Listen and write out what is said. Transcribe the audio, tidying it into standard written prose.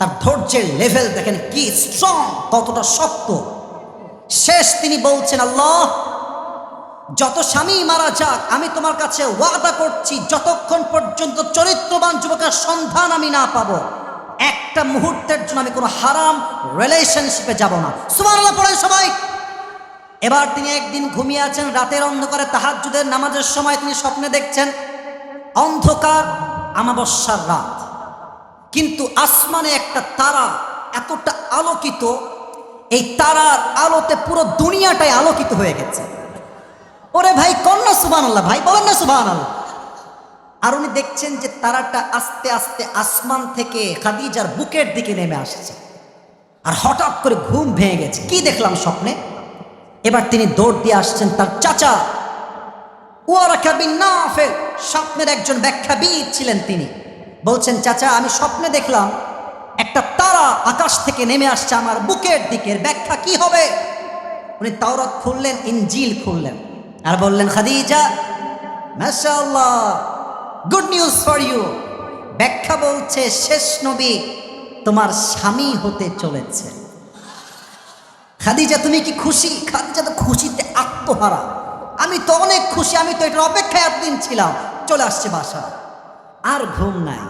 তার ধৈর্যের লেভেল দেখেন কি স্ট্রং, কতটা শক্ত। শেষ তিনি বলছেন, আল্লাহ যত স্বামী মারা যাক, আমি তোমার কাছে ওয়াদা করছি যতক্ষণ পর্যন্ত চরিত্রবান যুবকের সন্ধান আমি না পাবো, একটা মুহূর্তের জন্য আমি কোনো হারাম রিলেশনশিপে যাব না। সুবহানাল্লাহ পড়েন সবাই। এবার তিনি একদিন ঘুমিয়ে আছেন, রাতের অন্ধকারে তাহাজ্জুদের নামাজের সময় তিনি স্বপ্নে দেখছেন অন্ধকার আমাবস্যার রাত, কিন্তু আসমানে একটা তারা এতটা আলোকিত, এই তারার আলোতে পুরো দুনিয়াটাই আলোকিত হয়ে গেছে। ওরে ভাই কন্যা সুবহানাল্লাহ, ভাই বলেন না সুবহানাল্লাহ। আর উনি দেখছেন যে তারাটা আস্তে আস্তে আসমান থেকে খাদিজার বুকের দিকে নেমে আসছে। আর হঠাৎ করে ঘুম ভেঙে গেছে, কি দেখলাম স্বপ্নে। এবার তিনি দৌড় দিয়ে আসছেন তার চাচা ওয়ারাকা বিন নাফে, স্বপ্নের একজন ব্যাখ্যাবিদ ছিলেন। তিনি বলছেন, চাচা আমি স্বপ্নে দেখলাম একটা তারা আকাশ থেকে নেমে আসছে আমার বুকের দিকের ব্যাখ্যা কি হবে? উনি তাওরাত খুললেন, ইনজিল খুললেন, আর বললেন, খাদিজা মাশাআল্লাহ, গুড নিউজ ফর ইউ। ব্যাখ্যা বলছে শেষ নবী তোমার স্বামী হতে চলেছে। খাদিজা তুমি কি খুশি? খাদিজা তো খুশিতে আত্মহারা। আমি তো অনেক খুশি, আমি তো এটার অপেক্ষায় এতদিন ছিলাম। চলে আসছে বাসা, আর ঘুম নাই।